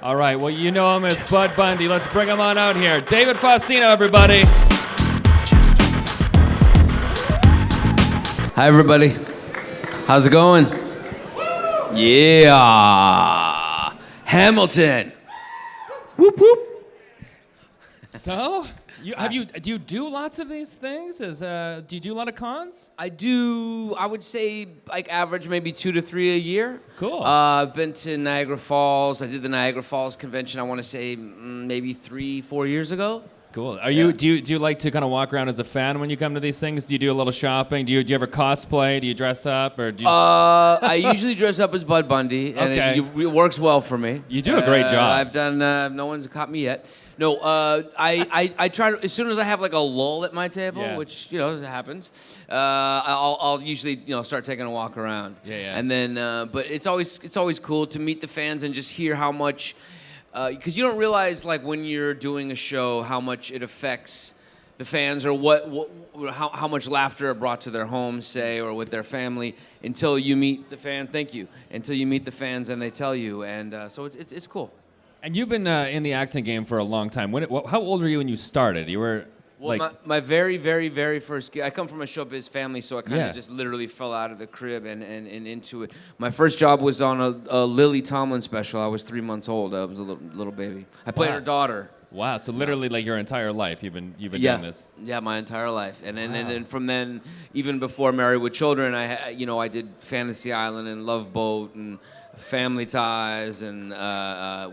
All right, well, you know him as Bud Bundy. Let's bring him on out here. David Faustino, everybody. Hi, everybody. How's it going? Yeah. Hamilton. Whoop, whoop. So, do you do lots of these things? Do you do a lot of cons? I would say, like, average maybe 2 to 3 a year. Cool. I've been to Niagara Falls. I did the Niagara Falls convention, I want to say, maybe 3-4 years ago. Cool. Do you like to kind of walk around as a fan when you come to these things? Do you do a little shopping? Do you ever cosplay? Do you dress up, or do you? I usually dress up as Bud Bundy, and Okay. it works well for me. You do a great job. I've done. No one's caught me yet. No. I try to, as soon as I have like a lull at my table, Yeah. which happens. I'll usually start taking a walk around. Yeah. And then, but it's always cool to meet the fans and just hear how much. Because you don't realize, like, when you're doing a show, how much it affects the fans, or how much laughter it brought to their home, say, or with their family, until you meet the fan. Thank you. Until you meet the fans and they tell you, and so it's cool. And you've been in the acting game for a long time. How old were you when you started? You were. Well, my very, very, very first gig, I come from a Showbiz family, so I kind of Yeah. just literally fell out of the crib and into it. My first job was on a Lily Tomlin special. I was 3 months old. I was a little baby. I played her daughter. Wow. So literally, like, your entire life, you've been doing this. Yeah, my entire life. And then from then, even before Married with Children, I did Fantasy Island and Love Boat and Family Ties, and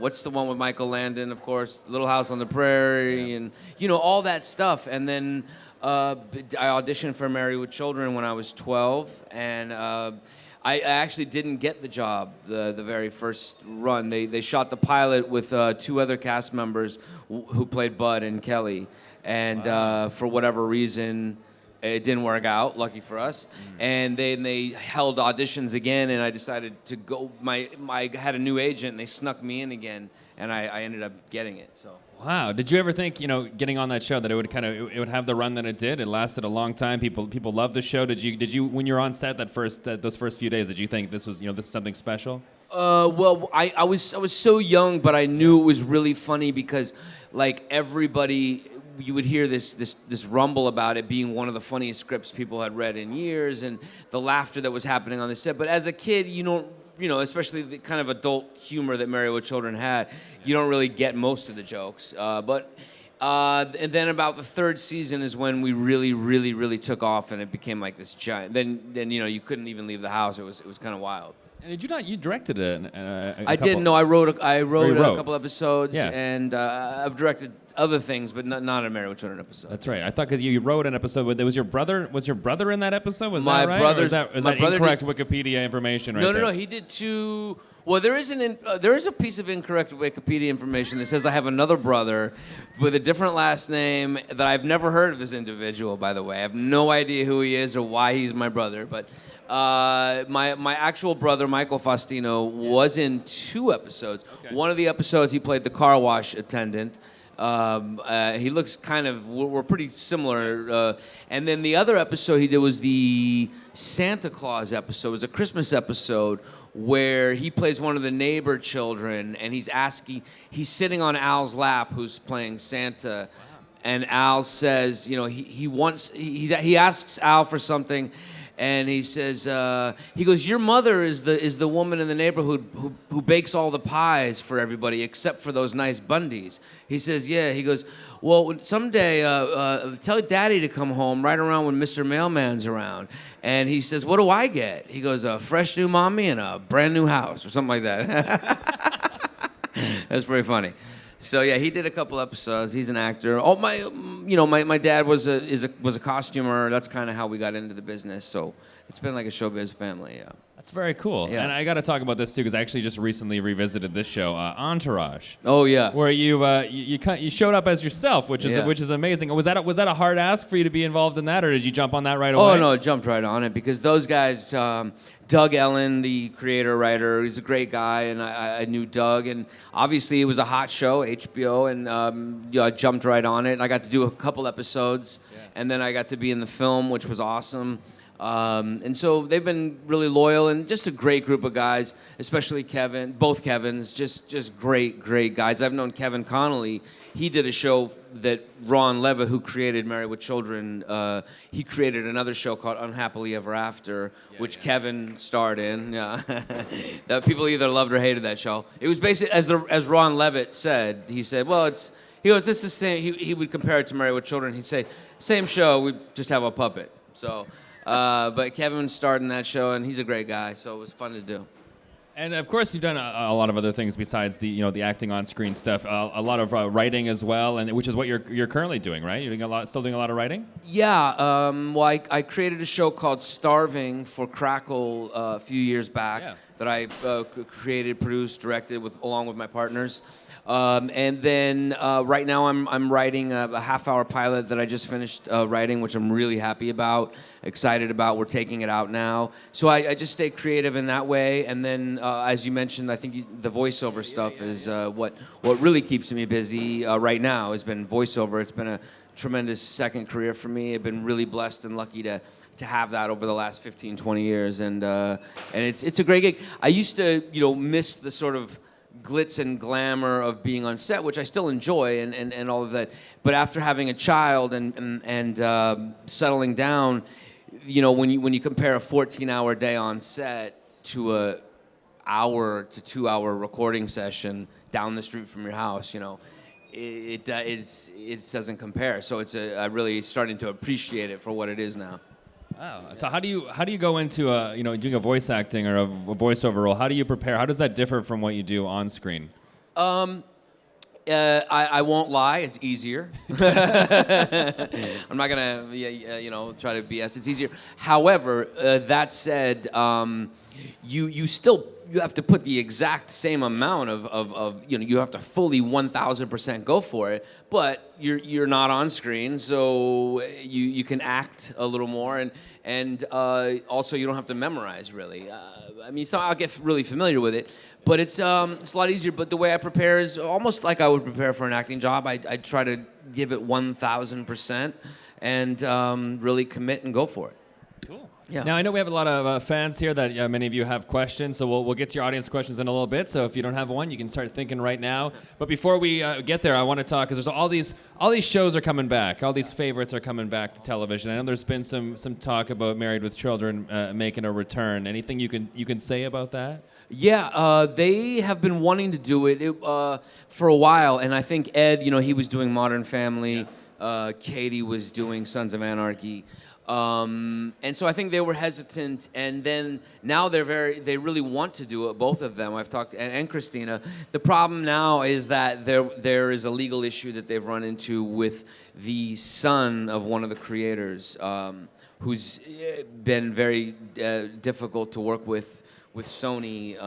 what's the one with Michael Landon, of course, Little House on the Prairie, and all that stuff. And then I auditioned for Married with Children when I was 12, and I actually didn't get the job the very first run. They shot the pilot with 2 other cast members who played Bud and Kelly, and for whatever reason, it didn't work out, lucky for us. And then they held auditions again, and I decided to go. I had a new agent, and they snuck me in again, and I ended up getting it. So. Wow. Did you ever think, getting on that show, that it would have the run that it did? It lasted a long time. People loved the show. Did you when you were on set those first few days, did you think this was this is something special? Well, I was so young, but I knew it was really funny because, like, everybody. You would hear this rumble about it being one of the funniest scripts people had read in years, and the laughter that was happening on the set. But as a kid, you don't, especially the kind of adult humor that Married with Children had, you don't really get most of the jokes. And then about the 3rd season is when we really, really, really took off, and it became like this giant. Then you couldn't even leave the house. It was kind of wild. And did you not? You directed a I couple. didn't know. I wrote a couple episodes, Yeah. and I've directed other things, but not a Married with Children episode. That's right. I thought because you wrote an episode. Was your brother in that episode? Was My that right? brother- Or is that my brother incorrect Wikipedia information? Right No, there? he did 2. Well, there is a piece of incorrect Wikipedia information that says I have another brother with a different last name that I've never heard of this individual, by the way. I have no idea who he is or why he's my brother, but my actual brother, Michael Faustino, was in 2 episodes. Okay. One of the episodes, he played the car wash attendant. He looks we're pretty similar. And then the other episode he did was the Santa Claus episode. It was a Christmas episode where he plays one of the neighbor children, and he's sitting on Al's lap, who's playing Santa. And Al says, he asks Al for something, and he says, he goes, your mother is the woman in the neighborhood who bakes all the pies for everybody except for those nice Bundys. He says, yeah. He goes, well, someday tell Daddy to come home right around when Mr. Mailman's around. And he says, what do I get? He goes, a fresh new mommy and a brand new house, or something like that. That's pretty funny. So yeah, he did a couple episodes. He's an actor. Oh, my dad was a costumer. That's kind of how we got into the business. So it's been like a showbiz family. Yeah. That's very cool. Yeah. And I got to talk about this too, because I actually just recently revisited this show, Entourage. Oh yeah. Where you showed up as yourself, which is amazing. Was that a hard ask for you to be involved in that, or did you jump on that right away? Oh no, I jumped right on it because those guys, Doug Ellen, the creator writer, he's a great guy, and I knew Doug, and obviously it was a hot show, HBO, and I jumped right on it. I got to do a couple episodes, and then I got to be in the film, which was awesome. And so they've been really loyal and just a great group of guys, especially Kevin, both Kevins, just great guys. I've known Kevin Connolly. He did a show that Ron Levitt, who created Married with Children, he created another show called Unhappily Ever After, which Kevin starred in. Yeah. That people either loved or hated that show. It was basically, as Ron Levitt said, he said, well, it's the same. He would compare it to Married with Children. He'd say, same show, we just have a puppet. So, but Kevin starred in that show, and he's a great guy, so it was fun to do. And of course, you've done a lot of other things besides the acting on screen stuff. A lot of writing as well, and which is what you're currently doing, right? You're doing still doing a lot of writing. Yeah. Well, I created a show called Star-ving for Crackle a few years back that I created, produced, directed along with my partners. And then right now I'm writing a half-hour pilot that I just finished writing, which I'm really happy about, excited about. We're taking it out now. So I just stay creative in that way. And then, as you mentioned, I think the voiceover stuff is what really keeps me busy right now has been voiceover. It's been a tremendous second career for me. I've been really blessed and lucky to have that over the last 15, 20 years. And it's a great gig. I used to, miss the sort of glitz and glamour of being on set, which I still enjoy and all of that. But after having a child and settling down, when you compare a 14-hour day on set to a hour to 2-hour recording session down the street from your house, it doesn't compare. So I'm really starting to appreciate it for what it is now. Wow. So how do you go into doing a voice acting or a voiceover role? How do you prepare? How does that differ from what you do on screen? I won't lie. It's easier. I'm not gonna try to BS. It's easier. However, that said, you have to put the exact same amount of you have to fully 1,000% go for it, but you're not on screen, so you can act a little more, and also you don't have to memorize really. So I'll get really familiar with it, but it's a lot easier. But the way I prepare is almost like I would prepare for an acting job. I try to give it 1,000% and really commit and go for it. Cool. Yeah. Now, I know we have a lot of fans here that many of you have questions, so we'll get to your audience questions in a little bit. So if you don't have one, you can start thinking right now. But before we get there, I want to talk, because there's all these shows are coming back. All these favorites are coming back to television. I know there's been some talk about Married with Children making a return. Anything you can say about that? Yeah, they have been wanting to do it for a while, and I think Ed, he was doing Modern Family. Yeah. Katie was doing Sons of Anarchy. And so I think they were hesitant, and then now they really want to do it, both of them. I've talked, and Christina. The problem now is that there is a legal issue that they've run into with the son of one of the creators, who's been very difficult to work with Sony,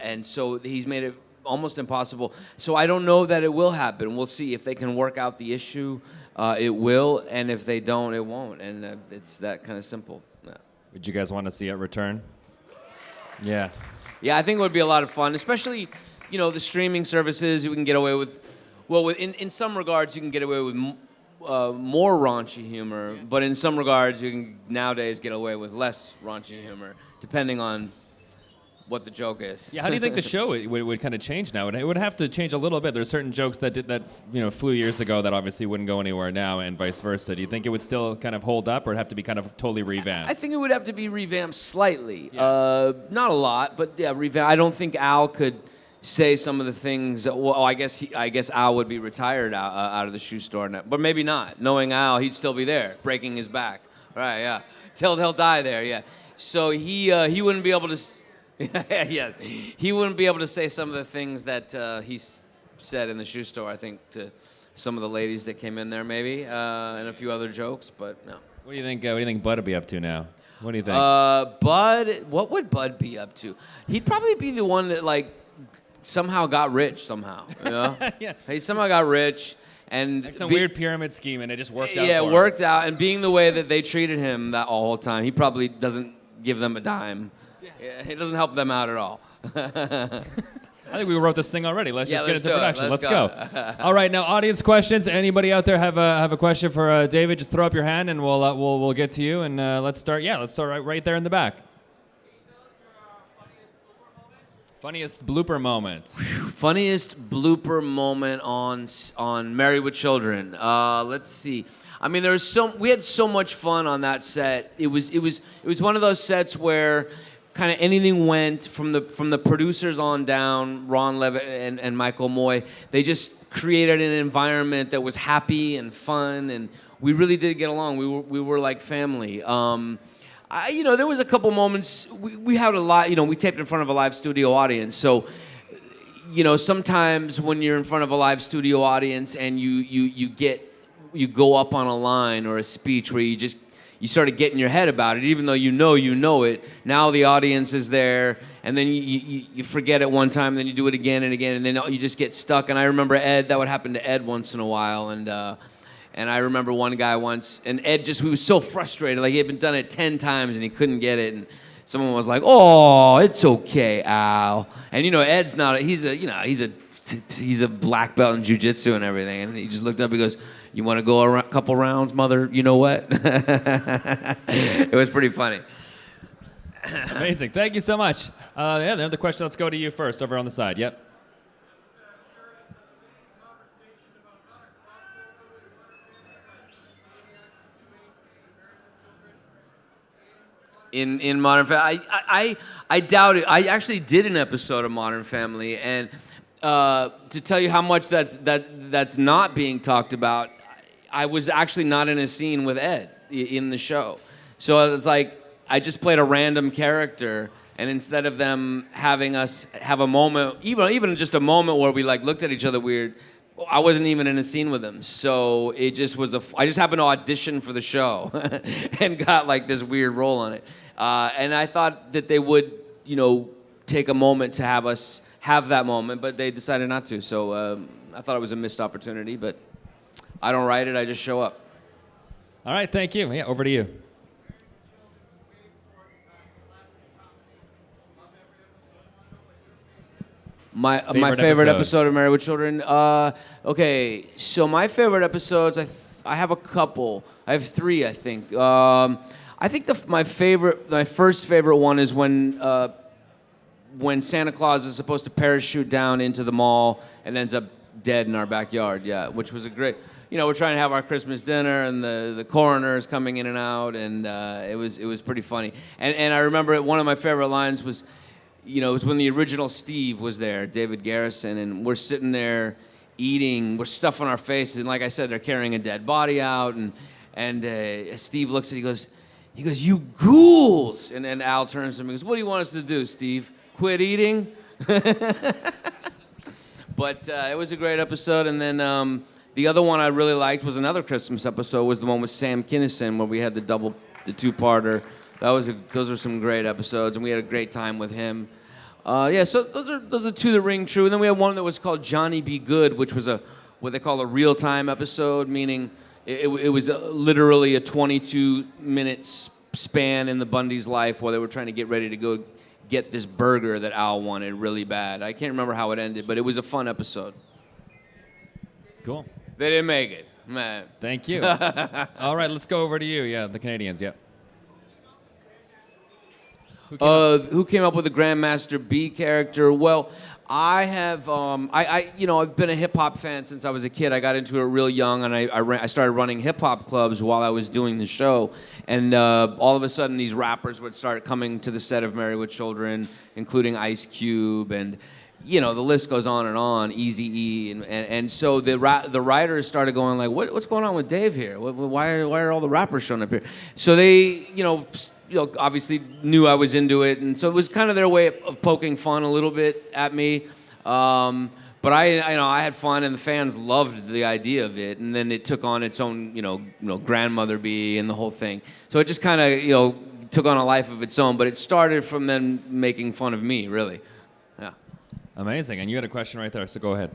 and so he's made it almost impossible. So I don't know that it will happen. We'll see if they can work out the issue. It will, and if they don't, it won't, and it's that kind of simple. Yeah. Would you guys want to see it return? Yeah. Yeah, I think it would be a lot of fun, especially, the streaming services. You can get away with, in some regards, you can get away with more raunchy humor, but in some regards, you can nowadays get away with less raunchy humor, depending on what the joke is. Yeah, how do you think the show would kind of change now? It would have to change a little bit. There's certain jokes that flew years ago that obviously wouldn't go anywhere now, and vice versa. Do you think it would still kind of hold up, or have to be kind of totally revamped? I think it would have to be revamped slightly. Yeah. Not a lot, but yeah, revamped. I don't think Al could say some of the things. Well, I guess Al would be retired out of the shoe store now, but maybe not. Knowing Al, he'd still be there, breaking his back. Right? Yeah, till he'll die there. Yeah. So he wouldn't be able to. Yeah, he wouldn't be able to say some of the things that he said in the shoe store, I think, to some of the ladies that came in there, maybe, and a few other jokes, but no. What do you think Bud would be up to now? What do you think? Bud, what would Bud be up to? He'd probably be the one that, somehow got rich somehow, Yeah. He somehow got rich. And like some weird pyramid scheme, and it just worked out. Yeah, it worked out, and being the way that they treated him that whole time, he probably doesn't give them a dime. Yeah, it doesn't help them out at all. I think we wrote this thing already. Let's just get into production. Let's go. All right, now audience questions. Anybody out there have a question for David? Just throw up your hand and we'll get to you. And let's start. Yeah, let's start right there in the back. Funniest blooper moment. Funniest blooper moment on Married with Children. Let's see. I mean, we had so much fun on that set. It was one of those sets where kind of anything went from the producers on down, Ron Levitt and Michael Moy. They just created an environment that was happy and fun, and we really did get along. We were like family. There was a couple moments. We had a lot. We taped in front of a live studio audience. So, sometimes when you're in front of a live studio audience and you go up on a line or a speech where you sort of get in your head about it, even though you know it. Now the audience is there, and then you forget it one time, then you do it again and again, and then you just get stuck. And I remember Ed. That would happen to Ed once in a while, and I remember one guy once, and Ed he was so frustrated, like he had been done it 10 times and he couldn't get it, and someone was like, "Oh, it's okay, Al." And Ed's not, he's a black belt in jiu-jitsu and everything, and he just looked up, he goes, "You want to go a couple rounds, mother? You know what?" It was pretty funny. Amazing. Thank you so much. Another question. Let's go to you first, over on the side. Yep. In Modern Family, I doubt it. I actually did an episode of Modern Family, and to tell you how much that's not being talked about, I was actually not in a scene with Ed in the show. So it's like I just played a random character, and instead of them having us have a moment, even just a moment where we looked at each other weird, I wasn't even in a scene with them. So it just was I just happened to audition for the show and got this weird role on it. And I thought that they would, take a moment to have us have that moment, but they decided not to. So I thought it was a missed opportunity, but I don't write it, I just show up. All right, thank you. Yeah, over to you. My favorite episode of Married with Children. Okay, so my favorite episodes, I have a couple. I have 3, I think. I think my first favorite one is when Santa Claus is supposed to parachute down into the mall and ends up dead in our backyard. Yeah, which was a great. We're trying to have our Christmas dinner, and the coroner is coming in and out, and it was pretty funny. And I remember one of my favorite lines was, it was when the original Steve was there, David Garrison, and we're sitting there eating, we're stuffing our faces, and like I said, they're carrying a dead body out, and Steve looks at it, he goes, "You ghouls!" And then Al turns to him and goes, "What do you want us to do, Steve? Quit eating?" But it was a great episode, and then the other one I really liked was another Christmas episode, was the one with Sam Kinison, where we had the 2-parter. Those are some great episodes, and we had a great time with him. So those are 2 that ring true. And then we had one that was called Johnny Be Good, which was what they call a real-time episode, meaning it was literally a 22-minute span in the Bundy's life where they were trying to get ready to go get this burger that Al wanted really bad. I can't remember how it ended, but it was a fun episode. Cool. They didn't make it. Man. Thank you. All right, let's go over to you. Yeah, the Canadians, yeah. Who came up with the Grandmaster B character? Well, I have, I've been a hip hop fan since I was a kid. I got into it real young, and I started running hip hop clubs while I was doing the show. And all of a sudden, these rappers would start coming to the set of Married with Children, including Ice Cube, and the list goes on, Eazy-E, and so the writers started going what's going on with Dave here? Why are all the rappers showing up here? So they, obviously knew I was into it, and so it was kind of their way of poking fun a little bit at me. But I had fun, and the fans loved the idea of it, and then it took on its own, Grandmother B and the whole thing. So it just kind of, took on a life of its own. But it started from them making fun of me, really. Yeah. Amazing. And you had a question right there, so go ahead.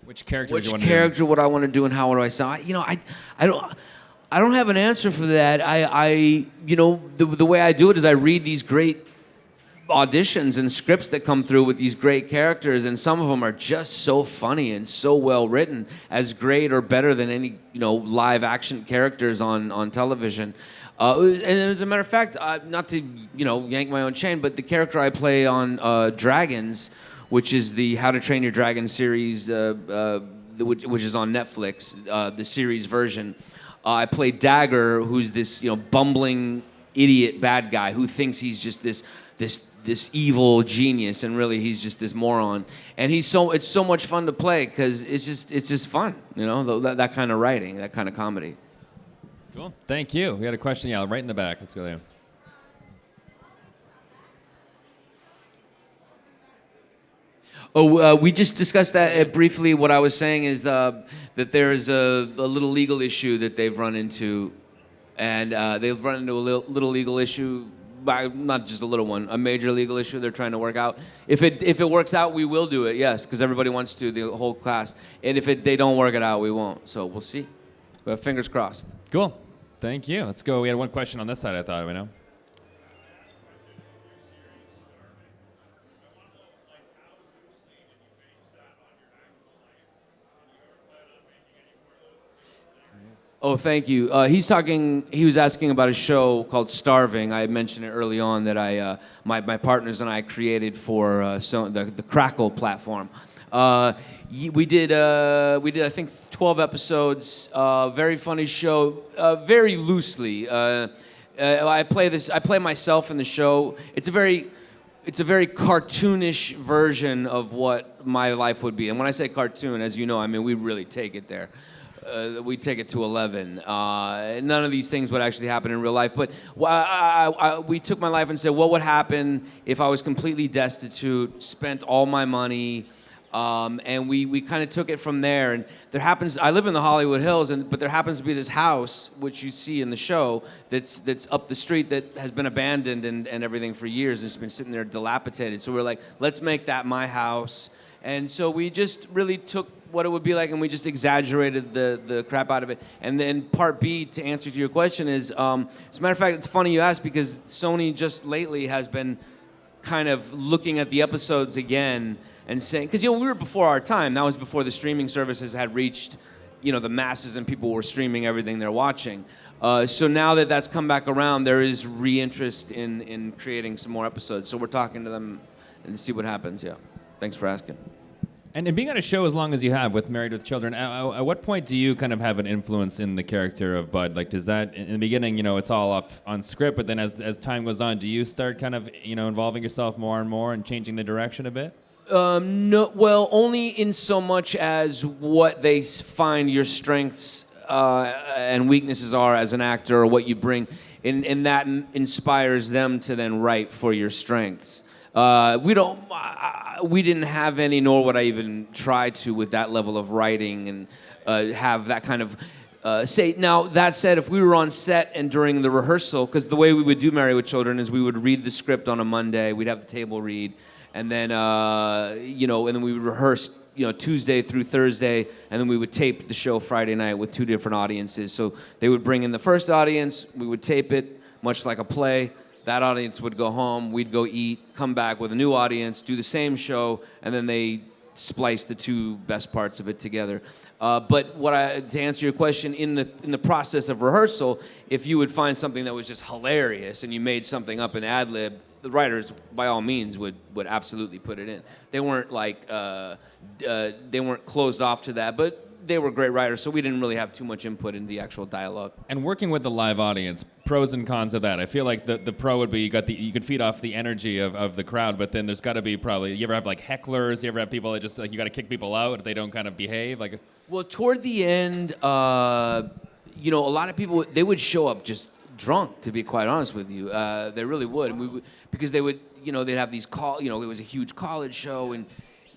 Which character would you want to do? Which character would I want to do, and how would I sound? I don't. I don't have an answer for that. The way I do it is I read these great auditions and scripts that come through with these great characters, and some of them are just so funny and so well written, as great or better than any live action characters on television. And as a matter of fact, not to yank my own chain, but the character I play on Dragons, which is the How to Train Your Dragon series, which is on Netflix, the series version. I play Dagger, who's this bumbling idiot bad guy who thinks he's just this evil genius, and really he's just this moron. And it's so much fun to play because it's just fun, that kind of writing, that kind of comedy. Cool. Thank you. We had a question, right in the back. Let's go there. Oh, we just discussed that briefly. What I was saying is that there's a little legal issue that they've run into, and they've run into a little legal issue, not just a little one, a major legal issue they're trying to work out. If it works out, we will do it, yes, because everybody wants to, the whole class. And if they don't work it out, we won't. So we'll see. We have fingers crossed. Cool. Thank you. Let's go. We had one question on this side, I thought, Oh, thank you. He was asking about a show called Star-ving. I mentioned it early on that my partners and I created for the Crackle platform. We did I think 12 episodes. Very funny show. Very loosely. I play myself in the show. It's a very cartoonish version of what my life would be. And when I say cartoon, as you know, I mean we really take it there. We take it to 11. None of these things would actually happen in real life. But we took my life and said, what would happen if I was completely destitute, spent all my money, and we kind of took it from there. And I live in the Hollywood Hills, but there happens to be this house, which you see in the show, that's up the street that has been abandoned and everything for years. And it's been sitting there dilapidated. So we're like, let's make that my house. And so we just really took what it would be like, and we just exaggerated the crap out of it. And then part B, to answer to your question, is, as a matter of fact, it's funny you asked, because Sony just lately has been kind of looking at the episodes again and saying, because we were before our time. That was before the streaming services had reached the masses and people were streaming everything they're watching. So now that that's come back around, there is re-interest in creating some more episodes. So we're talking to them and see what happens. Yeah, thanks for asking. And being on a show as long as you have with Married with Children, at what point do you kind of have an influence in the character of Bud? Like, does that, in the beginning, it's all off on script, but then as time goes on, do you start kind of, involving yourself more and more and changing the direction a bit? No, well, only in so much as what they find your strengths and weaknesses are as an actor, or what you bring, and that inspires them to then write for your strengths. We didn't have any, nor would I even try to, with that level of writing and have that kind of say. Now, that said, if we were on set and during the rehearsal, because the way we would do Married with Children is we would read the script on a Monday, we'd have the table read, and then and then we would rehearse Tuesday through Thursday, and then we would tape the show Friday night with two different audiences. So they would bring in the first audience, we would tape it, much like a play. That audience would go home, we'd go eat, come back with a new audience, do the same show, and then they splice the two best parts of it together. But to answer your question, in the process of rehearsal, if you would find something that was just hilarious and you made something up in ad lib, the writers, by all means, would absolutely put it in. They weren't they weren't closed off to that, but they were great writers, so we didn't really have too much input in the actual dialogue. And working with the live audience, pros and cons of that. I feel like the pro would be you could feed off the energy of the crowd, but then there's got to be probably, you ever have like hecklers? You ever have people that just you got to kick people out if they don't kind of behave? Well, toward the end, a lot of people, they would show up just drunk, to be quite honest with you. They really would, and because they would, they'd have these it was a huge college show, and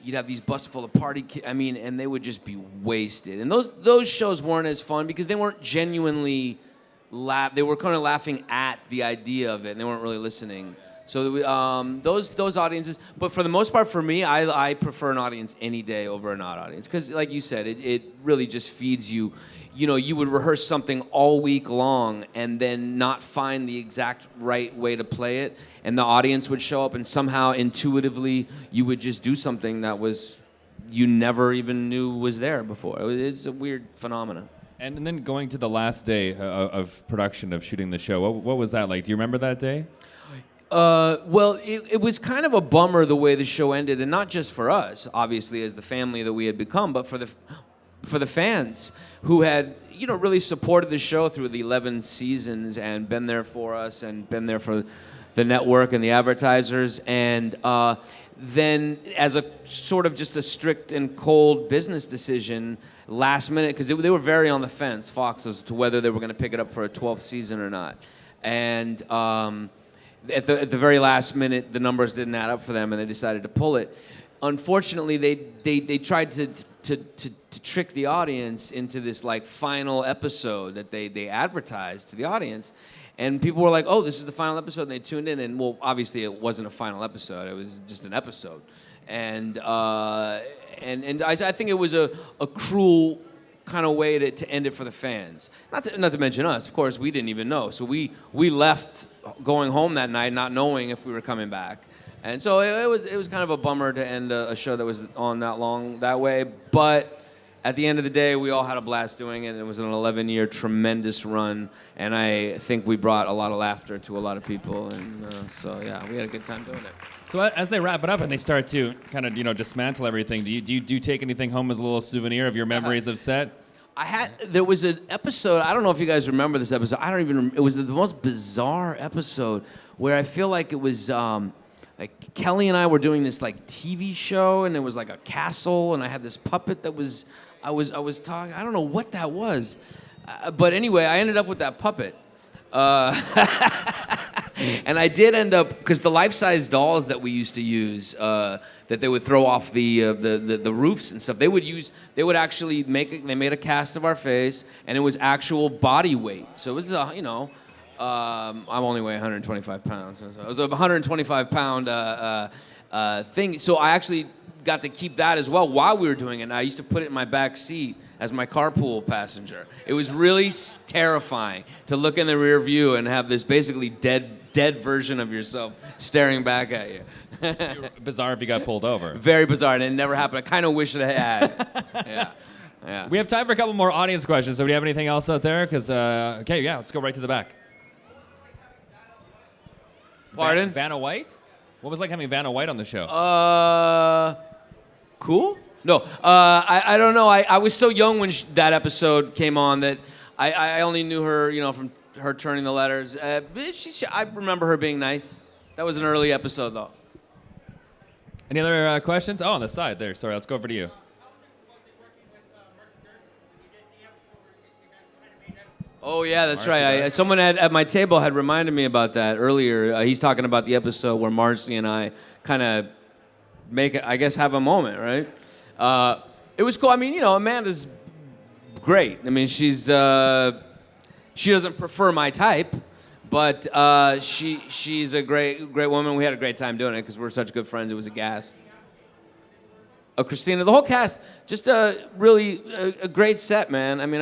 you'd have these buses full of party kids, and they would just be wasted. And those shows weren't as fun because they weren't genuinely they were kind of laughing at the idea of it, and they weren't really listening. So those audiences, but for the most part, for me, I prefer an audience any day over a not audience, because like you said, it really just feeds you. You know, you would rehearse something all week long and then not find the exact right way to play it, and the audience would show up, and somehow intuitively you would just do something that was you never even knew was there before. It's a weird phenomenon. And then going to the last day of production of shooting the show, what was that like? Do you remember that day? Well, it was kind of a bummer the way the show ended, and not just for us, obviously, as the family that we had become, but for the fans who had, you know, really supported the show through the 11 seasons and been there for us and been there for the network and the advertisers. And then as a sort of just a strict and cold business decision, last minute, because they were very on the fence, Fox, as to whether they were going to pick it up for a 12th season or not. And at the very last minute, the numbers didn't add up for them, and they decided to pull it. Unfortunately, they tried to trick the audience into this like final episode that they advertised to the audience, and people were like, "Oh, this is the final episode," and they tuned in, and well, obviously it wasn't a final episode; it was just an episode, and I think it was a cruel kind of way to end it for the fans. Not to mention us, of course, we didn't even know, so we left going home that night not knowing if we were coming back. And so it was kind of a bummer to end a show that was on that long that way. But at the end of the day, we all had a blast doing it. And it was an 11-year tremendous run. And I think we brought a lot of laughter to a lot of people. And so, yeah, we had a good time doing it. So as they wrap it up and they start to kind of, you know, dismantle everything, do you take anything home as a little souvenir of your memories of set? There was an episode, I don't know if you guys remember this episode. I don't even remember. It was the most bizarre episode where I feel like it was... like Kelly and I were doing this like TV show, and it was like a castle, and I had this puppet that was I was talking. I don't know what that was, but anyway, I ended up with that puppet, and I did end up, because the life-size dolls that we used to use, that they would throw off the roofs and stuff, they would actually they made a cast of our face, and it was actual body weight, so it was you know. I'm only weigh 125 pounds, so it was a 125-pound thing. So I actually got to keep that as well while we were doing it. And I used to put it in my back seat as my carpool passenger. It was really terrifying to look in the rear view and have this basically dead version of yourself staring back at you. Bizarre if you got pulled over. Very bizarre, and it never happened. I kind of wish it had. Yeah. We have time for a couple more audience questions. So do you have anything else out there? Because okay, yeah, let's go right to the back. Pardon? Vanna White? What was it like having Vanna White on the show? Cool? No, I don't know. I was so young when that episode came on that I only knew her, you know, from her turning the letters. I remember her being nice. That was an early episode, though. Any other questions? Oh, on the side there. Sorry, let's go over to you. Oh, yeah, that's Marcy right. Someone at my table had reminded me about that earlier. He's talking about the episode where Marcy and I kind of have a moment, right? It was cool. I mean, you know, Amanda's great. I mean, she doesn't prefer my type, but she's a great woman. We had a great time doing it because we're such good friends. It was a gas. Christina, the whole cast, just a great set, man. I mean,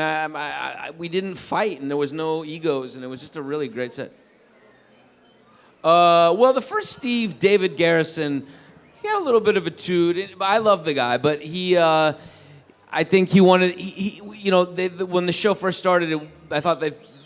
we didn't fight, and there was no egos, and it was just a really great set. Well, the first Steve, David Garrison, he had a little bit of a toot. I love the guy, but I think he wanted, you know, when the show first started, I thought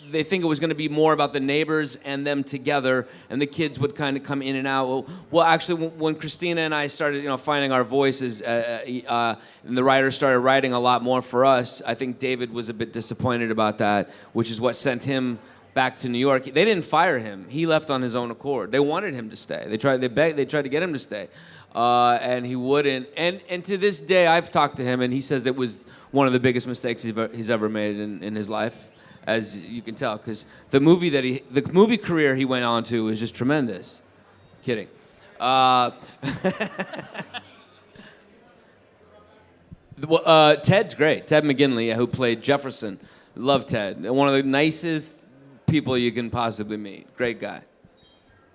they think it was going to be more about the neighbors and them together, and the kids would kind of come in and out. Well, actually, when Christina and I started, you know, finding our voices, and the writers started writing a lot more for us, I think David was a bit disappointed about that, which is what sent him back to New York. They didn't fire him; he left on his own accord. They wanted him to stay. They tried to get him to stay, and he wouldn't. And to this day, I've talked to him, and he says it was one of the biggest mistakes he's ever made in his life. As you can tell, because the movie career he went on to was just tremendous. Kidding. Ted's great. Ted McGinley, who played Jefferson. Love Ted. One of the nicest people you can possibly meet. Great guy.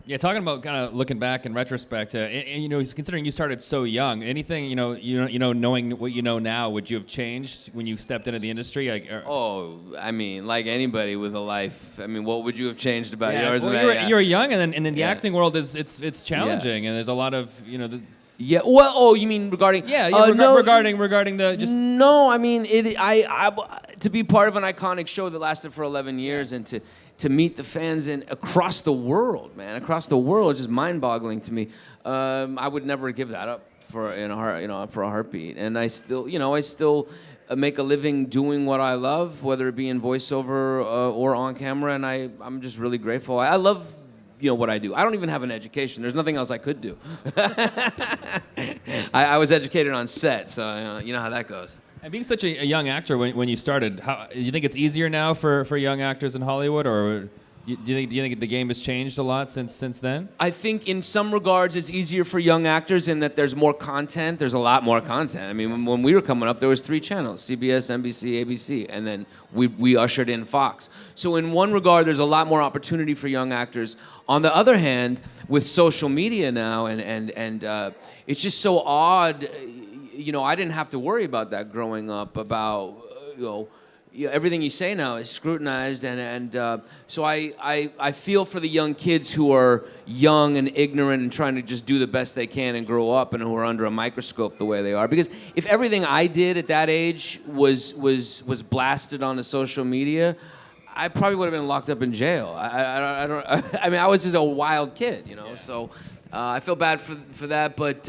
Yeah, talking about kind of looking back in retrospect, and, considering you started so young, anything knowing what you know now, would you have changed when you stepped into the industry? I mean, like anybody with a life. I mean, what would you have changed about yours? Well, you were young, and then the acting world it's challenging, and there's a lot of Yeah. Well, oh, you mean regarding? Yeah. No, regarding the just. No, I mean to be part of an iconic show that lasted for 11 years and to meet the fans across the world, man, across the world, it's just mind-boggling to me. I would never give that up for a heartbeat. And I still make a living doing what I love, whether it be in voiceover or on camera, and I'm just really grateful. I love what I do. I don't even have an education. There's nothing else I could do. I was educated on set, so you know how that goes. And being such a young actor when you started, do you think it's easier now for young actors in Hollywood, or do you think the game has changed a lot since then? I think in some regards it's easier for young actors in that there's more content. There's a lot more content. I mean, when we were coming up, there was 3 channels: CBS, NBC, ABC, and then we ushered in Fox. So in one regard, there's a lot more opportunity for young actors. On the other hand, with social media now, and it's just so odd. I didn't have to worry about that growing up. About everything you say now is scrutinized, and so I feel for the young kids who are young and ignorant and trying to just do the best they can and grow up, and who are under a microscope the way they are. Because if everything I did at that age was blasted onto social media, I probably would have been locked up in jail. I don't. I mean, I was just a wild kid, Yeah. So. I feel bad for that, but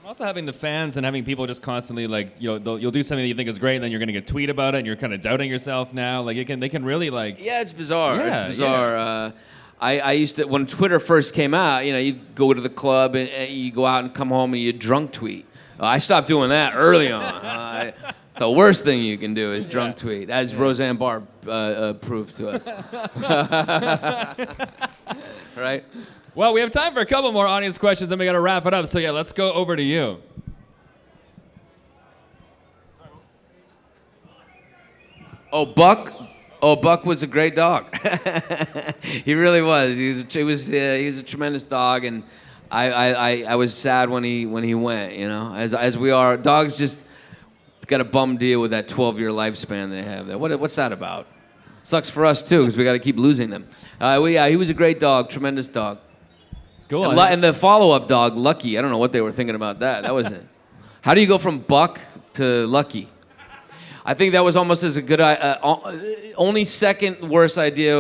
also having the fans and having people just constantly you'll do something that you think is great, and then you're gonna get tweet about it, and you're kind of doubting yourself now. They can really yeah, it's bizarre. Yeah, it's bizarre. Yeah. I used to, when Twitter first came out, you'd go to the club and you go out and come home and you drunk tweet. I stopped doing that early on. The worst thing you can do is drunk tweet, as Roseanne Barr proved to us. Right? Well, we have time for a couple more audience questions, then we got to wrap it up. So yeah, let's go over to you. Buck was a great dog. He really was. He was a tremendous dog, and I was sad when he went. As we are, dogs just got a bum deal with that 12-year lifespan they have there. What's that about? Sucks for us too, because we got to keep losing them. He was a great dog, tremendous dog. Cool. And the follow-up dog, Lucky. I don't know what they were thinking about that. That was it. How do you go from Buck to Lucky? I think that was almost as a good. Only second worst idea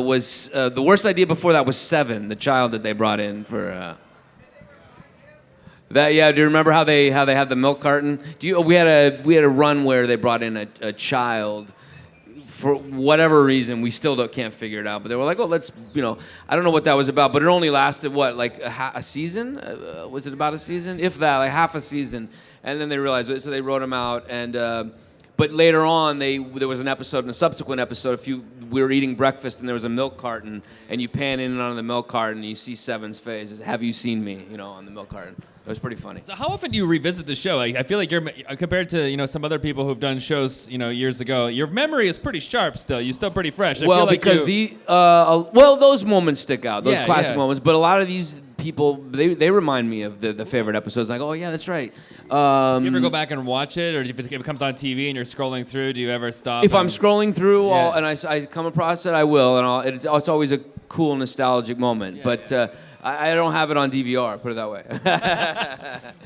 was the worst idea before that was Seven, the child that they brought in for. That yeah. Do you remember how they had the milk carton? We had a run where they brought in a child. For whatever reason, we still can't figure it out. But they were like, "Oh, let's," I don't know what that was about. But it only lasted like a season? Was it about a season? If that, like half a season. And then they realized it, so they wrote him out. And but later on, there was an episode, in a subsequent episode, we were eating breakfast and there was a milk carton, and you pan in on the milk carton and you see Seven's face. Have you seen me? On the milk carton. It was pretty funny. So how often do you revisit the show? I feel like you're compared to some other people who've done shows years ago. Your memory is pretty sharp still. You're still pretty fresh. Well, because those moments stick out, those classic moments. But a lot of these people, they remind me of the favorite episodes. Like, oh yeah, that's right. Do you ever go back and watch it, or if it comes on TV and you're scrolling through, do you ever stop? If I'm scrolling through and I come across it, I will, and it's always a cool nostalgic moment. Yeah, but. I don't have it on DVR, put it that way.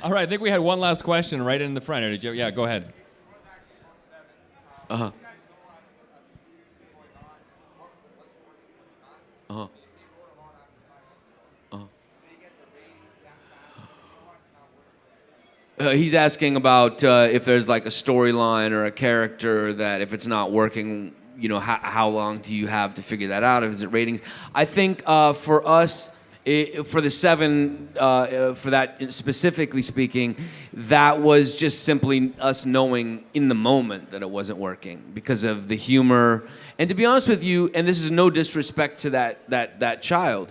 All right, I think we had one last question right in the front. Did you? Yeah, go ahead. Uh-huh. Uh-huh. He's asking about if there's like a storyline or a character that if it's not working, how long do you have to figure that out? Is it ratings? I think for us... for the Seven, for that specifically speaking, that was just simply us knowing in the moment that it wasn't working because of the humor. And to be honest with you, and this is no disrespect to that child,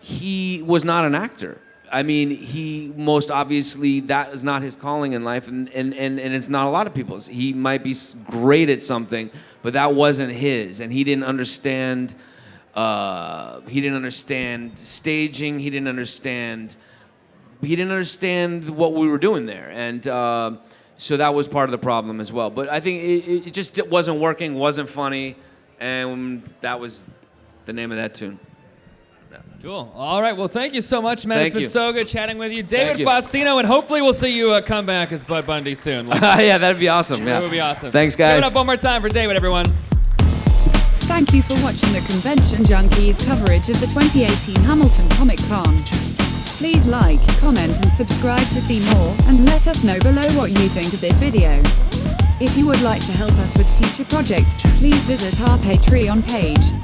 he was not an actor. I mean, he most obviously, that is not his calling in life, and it's not a lot of people's. He might be great at something, but that wasn't his, and he didn't understand He didn't understand staging. He didn't understand what we were doing there, and so that was part of the problem as well. But I think it just wasn't working, wasn't funny, and that was the name of that tune. Cool. All right. Well, thank you so much, man. Thank It's been you. so good chatting with you. David Thank you. Faustino, and hopefully we'll see you come back as Bud Bundy soon. Yeah, that'd be awesome. Yeah. That would be awesome. Thanks, guys. Give it up one more time for David, everyone. Thank you for watching the Convention Junkies coverage of the 2018 Hamilton Comic Con. Please like, comment and subscribe to see more, and let us know below what you think of this video. If you would like to help us with future projects, please visit our Patreon page.